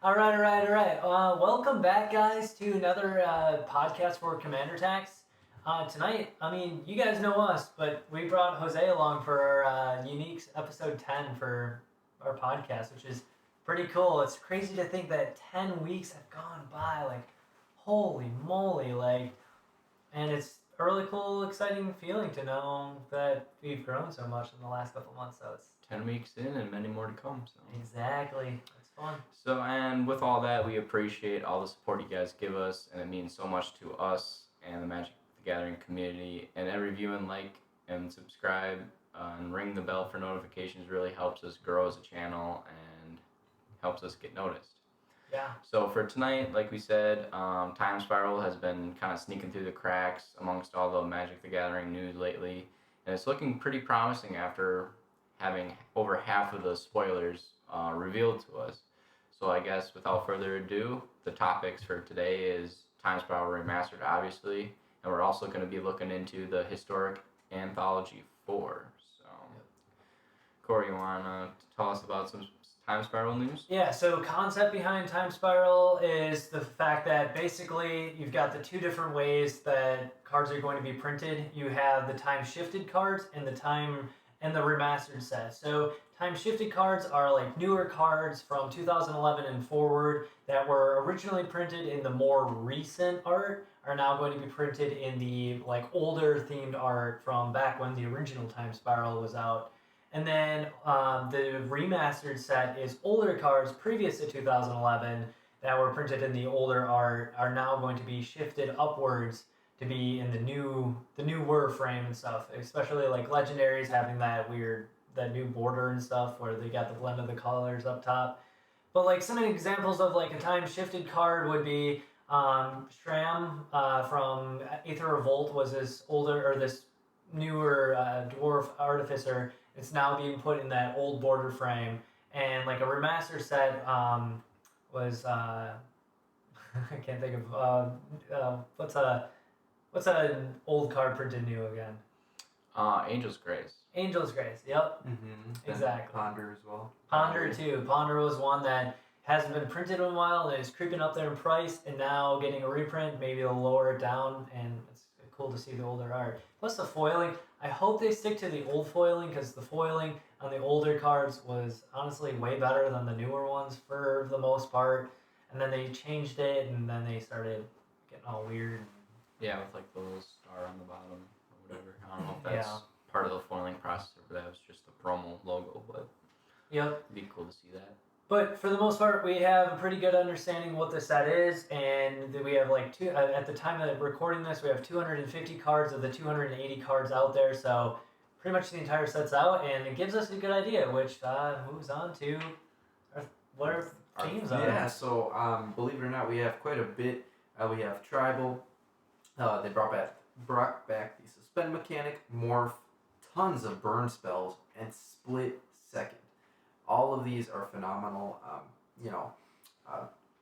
All right. Welcome back, guys, to another podcast for Commander Tax. Tonight, you guys know us, but we brought Jose along for our unique episode 10 for our podcast, which is pretty cool. It's crazy to think that 10 weeks have gone by. Like, holy moly. And it's a really cool, exciting feeling to know that we've grown so much in the last couple months. So it's 10 weeks in and many more to come. So. Exactly. It's fun. So, and with all that, we appreciate all the support you guys give us, and it means so much to us and the Magic the Gathering community. And every view and like and subscribe and ring the bell for notifications really helps us grow as a channel and helps us get noticed. Yeah. So for tonight, like we said, Time Spiral has been kind of sneaking through the cracks amongst all the Magic the Gathering news lately, and it's looking pretty promising after having over half of the spoilers revealed to us. So I guess without further ado, the topics for today is Time Spiral Remastered, obviously, and we're also going to be looking into the historic Anthology 4. So, Cory, you want to tell us about some Time Spiral news? Yeah, so concept behind Time Spiral is the fact that basically you've got the two different ways that cards are going to be printed. You have the time shifted cards and the remastered set. So time shifted cards are like newer cards from 2011 and forward that were originally printed in the more recent art are now going to be printed in the like older themed art from back when the original Time Spiral was out. And then the remastered set is older cards previous to 2011 that were printed in the older art are now going to be shifted upwards to be in the newer frame and stuff. Especially like legendaries having that new border and stuff where they got the blend of the colors up top. But like some examples of like a time shifted card would be Shram from Aether Revolt was this newer dwarf artificer. It's now being put in that old border frame, and like a remaster set was I can't think of what's an old card printed new again? Angel's Grace. Angel's Grace. Yep. Mm-hmm. Exactly. Ponder as well. Ponder too. Ponder was one that hasn't been printed in a while and is creeping up there in price, and now getting a reprint. Maybe they'll lower it down, and it's cool to see the older art. Plus the foiling. I hope they stick to the old foiling because the foiling on the older cards was honestly way better than the newer ones for the most part. And then they changed it, and then they started getting all weird. Yeah, with like the little star on the bottom or whatever. I don't know if that's part of the foiling process or that was just the promo logo, but yep, it'd be cool to see that. But for the most part, we have a pretty good understanding what the set is, and we have like at the time of recording this, we have 250 cards of the 280 cards out there, so pretty much the entire set's out, and it gives us a good idea, which moves on to what our themes are. Yeah, so believe it or not, we have quite a bit. We have Tribal. They brought back the Suspend mechanic, Morph, tons of burn spells, and Split Second. All of these are phenomenal,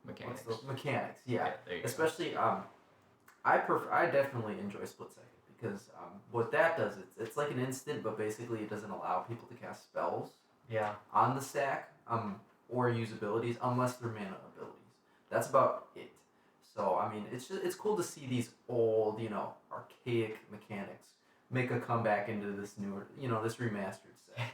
Mechanics. Mechanics, yeah. Especially, I definitely enjoy Split Second because what that does, it's like an instant, but basically it doesn't allow people to cast spells on the stack or use abilities unless they're mana abilities. That's about it. So, it's cool to see these old, archaic mechanics make a comeback into this newer, this remastered set.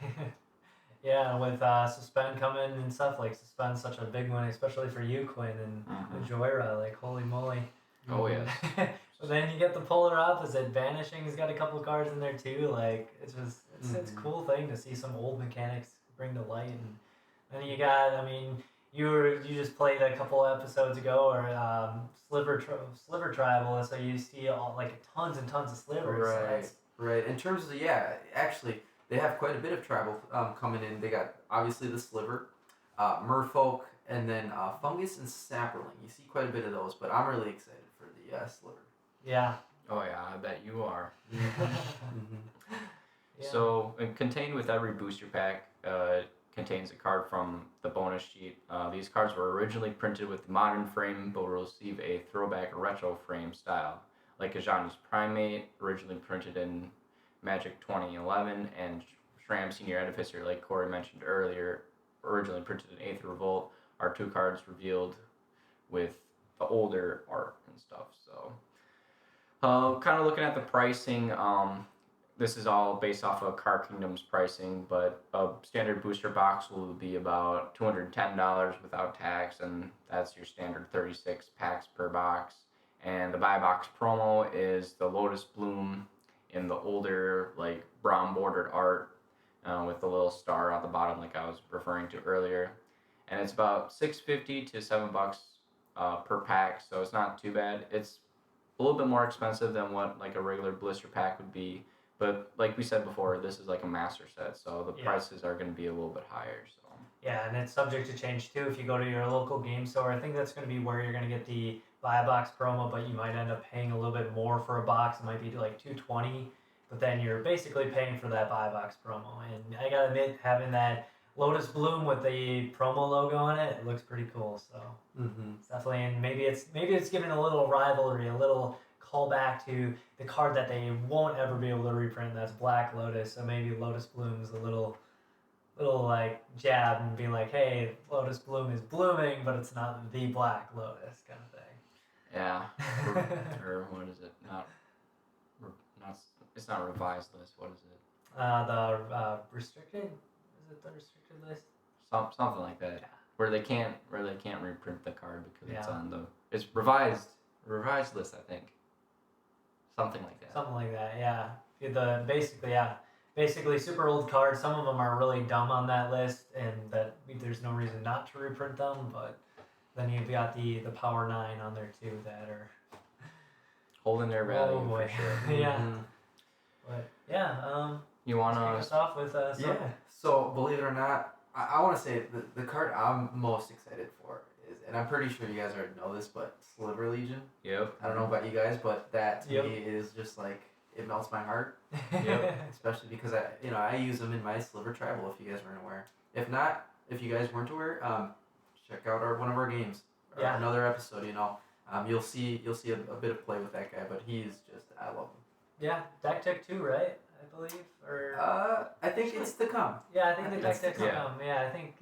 Yeah, with Suspend coming and stuff, like Suspend's such a big one, especially for you, Quinn, and Joyra, like holy moly. Oh yeah. But then you get the polar opposite. Vanishing's got a couple cards in there too. Like it's a cool thing to see some old mechanics bring to light. And then you got, you just played a couple episodes ago, or Sliver Tribal, so you see all like tons and tons of slivers. Right. In terms of actually. They have quite a bit of tribal coming in. They got, obviously, the Sliver, Merfolk, and then Fungus and Sapperling. You see quite a bit of those, but I'm really excited for the Sliver. Yeah. Oh, yeah, I bet you are. Yeah. So, contained with every booster pack contains a card from the bonus sheet. These cards were originally printed with the modern frame, but will receive a throwback retro frame style. Like Ajani's Primate, originally printed in Magic 2011, and Shram Senior Edificer, like Cory mentioned earlier, originally printed in Aether Revolt, are 2 cards revealed with the older art and stuff. So, kind of looking at the pricing. This is all based off of Card Kingdom's pricing, but a standard booster box will be about $210 without tax, and that's your standard 36 packs per box. And the buy box promo is the Lotus Bloom in the older, like, brown bordered art with the little star at the bottom, like I was referring to earlier. And it's about $6.50 to $7 per pack, so it's not too bad. It's a little bit more expensive than what like a regular blister pack would be. But like we said before, this is like a master set, so the prices are going to be a little bit higher. So yeah, and it's subject to change too. If you go to your local game store, I think that's going to be where you're going to get the buy a box promo, but you might end up paying a little bit more for a box. It might be like $220, but then you're basically paying for that buy a box promo. And I gotta admit, having that Lotus Bloom with the promo logo on it, it looks pretty cool. So it's definitely, and maybe it's giving a little rivalry, a little callback to the card that they won't ever be able to reprint. That's Black Lotus. So maybe Lotus Bloom's a little like jab and being like, hey, Lotus Bloom is blooming, but it's not the Black Lotus kind of thing. Yeah, or what is it? Not. It's not revised list. What is it? The restricted. Is it the restricted list? Something like that. Yeah. Where they can't reprint the card because it's revised list, I think. Something like that. Something like that, yeah. Basically super old cards. Some of them are really dumb on that list, and that there's no reason not to reprint them. But then you've got the Power 9 on there too that are holding their value for sure. Yeah. But yeah, you want to kick us off with yeah. So believe it or not, I want to say the card I'm most excited for is, and I'm pretty sure you guys already know this, but Sliver Legion. Yep. I don't know about you guys, but that to me is just like, it melts my heart. Yep. Especially because I use them in my Sliver Tribal. If you guys weren't aware, if not, if you guys weren't aware, check out one of our games, or another episode. You'll see a bit of play with that guy, but he's just, I love him. Yeah, deck tech 2, right? I believe, or I think it's to come. Yeah, I think the deck tech's to come. Yeah, I think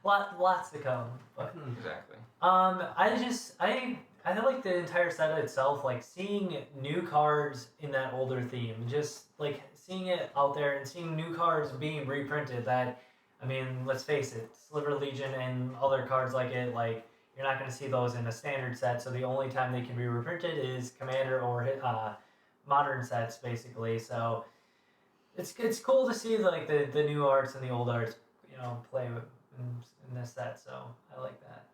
lots to come. But exactly. I like the entire set itself, like seeing new cards in that older theme, just like seeing it out there and seeing new cards being reprinted. That, I mean, let's face it, Sliver Legion and other cards like it, like you're not going to see those in a standard set. So the only time they can be reprinted is Commander or modern sets, basically. So it's cool to see like the new arts and the old arts, play in this set. So I like that.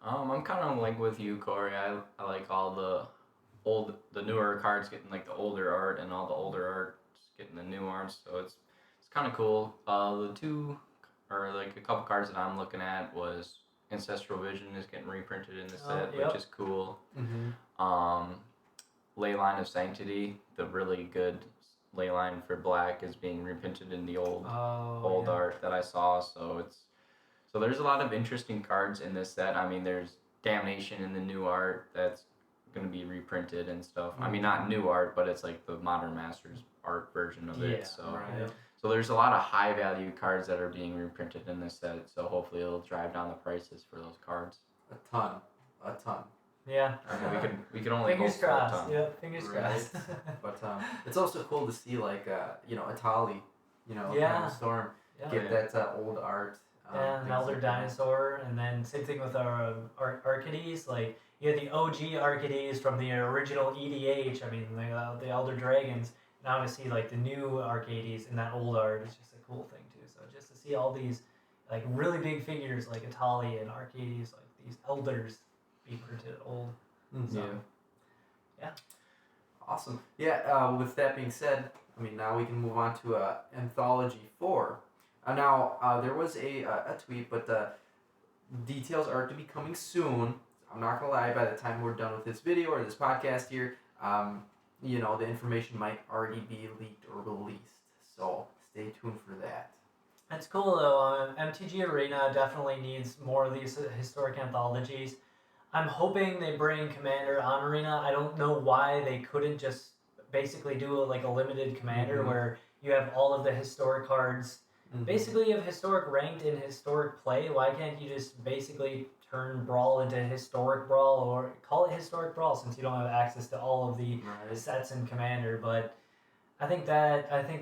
I'm kind of like with you, Corey. I like all the newer cards getting like the older art, and all the older art getting the new arts. So it's kind of cool. The two, or like a couple cards that I'm looking at was Ancestral Vision is getting reprinted in the set, which is cool. Leyline of Sanctity, the really good Leyline for black, is being reprinted in the old art that I saw. So there's a lot of interesting cards in this set. I mean, there's Damnation in the new art that's going to be reprinted and stuff. I mean, not new art, but it's like the Modern Masters art version of it. So there's a lot of high value cards that are being reprinted in this set. So hopefully it'll drive down the prices for those cards. A ton. Yeah. I mean, we could only fingers hope crossed. for a ton. Yeah, fingers crossed. But it's also cool to see like Atali, Storm get that old art. And Elder Dinosaur, and then same thing with our Arcades. Like you had the OG Arcades from the original EDH. I mean, the Elder Dragons. Now to see like the new Arcades in that old art is just a cool thing too. So just to see all these like really big figures like Atali and Arcades, like these elders be printed old. So, yeah. Awesome. Yeah. With that being said, I mean, now we can move on to Anthology 4. Now, there was a tweet, but the details are to be coming soon. I'm not going to lie, by the time we're done with this video or this podcast here, the information might already be leaked or released. So stay tuned for that. That's cool, though. MTG Arena definitely needs more of these historic anthologies. I'm hoping they bring Commander on Arena. I don't know why they couldn't just basically do a limited Commander where you have all of the historic cards basically you have historic ranked and historic play. Why can't you just basically turn Brawl into Historic Brawl, or call it Historic Brawl, since you don't have access to all of the sets in Commander? But I think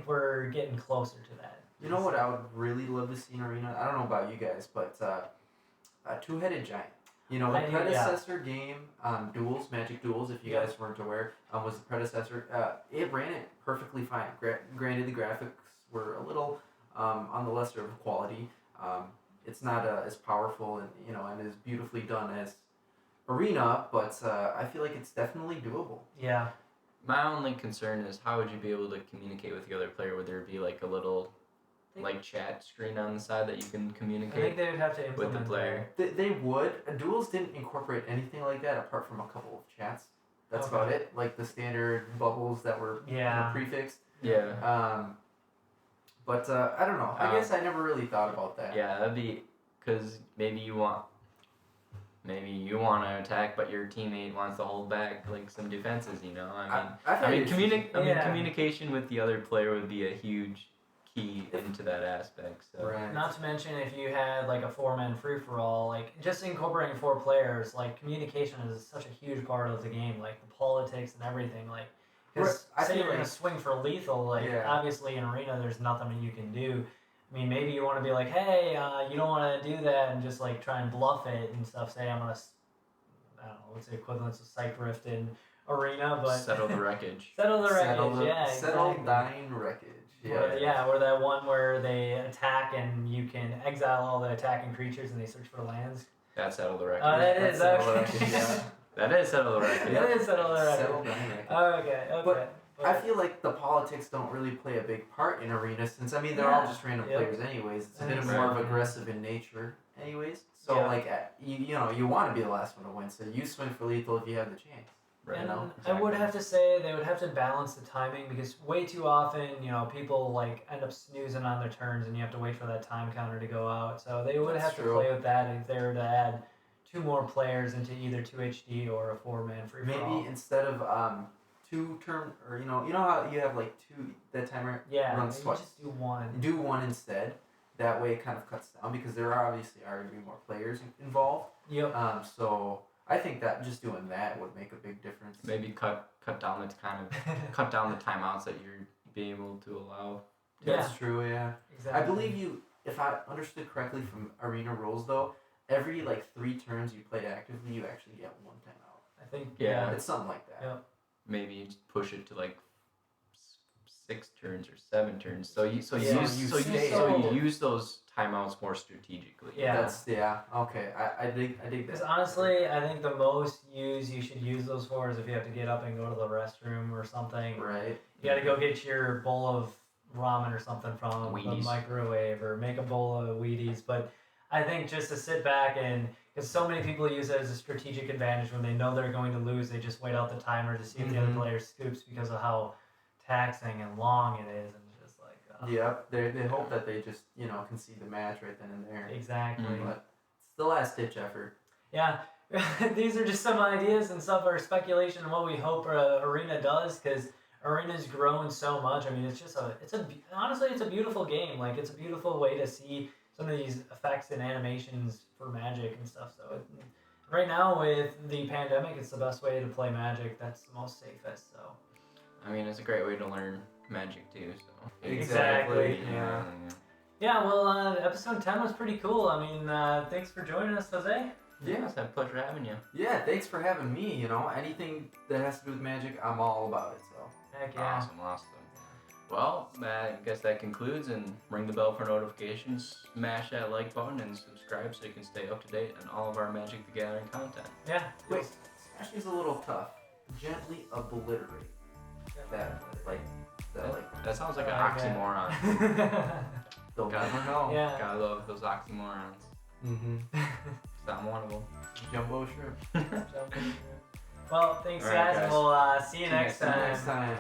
we're getting closer to that. You know what I would really love to see in Arena? I don't know about you guys, but a two-headed giant. You know, the predecessor game, Duels, Magic Duels, if you guys weren't aware, was the predecessor. It ran it perfectly fine. Granted, the graphics were a little on the lesser of quality. It's not as powerful and as beautifully done as Arena, but I feel like it's definitely doable. Yeah. My only concern is how would you be able to communicate with the other player? Would there be like a little chat screen on the side that you can communicate? I think they would have to implement with the player. They would. Duels didn't incorporate anything like that apart from a couple of chats. That's about it. Like the standard bubbles that were prefixed. Yeah. But I don't know. I guess I never really thought about that. Yeah, that'd be because maybe you want to attack, but your teammate wants to hold back like some defenses. Communication with the other player would be a huge key into that aspect. So. Right. Not to mention if you had like a 4-man free for all, like just incorporating 4 players, like communication is such a huge part of the game, like the politics and everything, like. Because say you're going to swing for lethal, obviously in Arena there's nothing you can do. I mean, maybe you want to be like, hey, you don't want to do that and just like try and bluff it and stuff. Say I'm going to, I don't know, what's the equivalence of Psych Rift in Arena, but... Settle the wreckage. Settle dying wreckage. Yeah. Or that one where they attack and you can exile all the attacking creatures and they search for lands. That's Settle the Wreckage. Oh, that is. Settle the Wreckage, yeah. That is Settle the Wreckage. That is Settle the Wreckage. Settle dying wreckage. Okay. But I feel like the politics don't really play a big part in Arena since, they're all just random players anyways. It's a bit more of aggressive in nature anyways. So, you want to be the last one to win, so you swing for lethal if you have the chance. Right. And I would have to say they would have to balance the timing because way too often, people like end up snoozing on their turns and you have to wait for that time counter to go out. So they would have to play with that if they were to add 2 more players into either 2 HD or a 4-man free for all. Maybe instead of 2 turn, or you know how you have like 2 that timer runs twice. Just do 1. Do 1 instead. That way it kind of cuts down because there are obviously going to be more players involved. Yep. So I think that just doing that would make a big difference. Maybe cut down the cut down the timeouts that you're being able to allow. That's true. Yeah. Exactly. I believe if I understood correctly from Arena rules though, every 3 turns you play actively, you actually get 1 timeout. I think it's something like that. Yep. Maybe you just push it to 6 turns or 7 turns. So you use those timeouts more strategically. Yeah. Okay. I dig that. Because honestly, I think the most you should use those for is if you have to get up and go to the restroom or something. Right. You got to go get your bowl of ramen or something from the microwave or make a bowl of Wheaties. But I think just to sit back and, because so many people use it as a strategic advantage when they know they're going to lose, they just wait out the timer to see if the other player scoops because of how taxing and long it is, and just they hope that they just can see the match right then and there. Exactly. But it's the last ditch effort. Yeah. These are just some ideas and stuff, or speculation on what we hope Arena does, because Arena's grown so much. I mean, honestly, it's a beautiful game. Like, it's a beautiful way to see some of these effects and animations for Magic and stuff. So right now with the pandemic, it's the best way to play Magic. That's the most safest. So. I mean, it's a great way to learn Magic too. So. Exactly. Yeah. Yeah. Well, episode 10 was pretty cool. I mean, thanks for joining us, Jose. Yeah, it's a pleasure having you. Yeah, thanks for having me. Anything that has to do with Magic, I'm all about it. So. Heck yeah. Awesome. Well, I guess that concludes, and ring the bell for notifications, smash that like button, and subscribe so you can stay up to date on all of our Magic the Gathering content. Yeah. Wait, smash is a little tough. Gently obliterate. That sounds like an oxymoron. They'll never know. Yeah. Gotta love those oxymorons. Mm-hmm. I'm one of them. Jumbo shrimp. Well, thanks guys. We'll see you next time.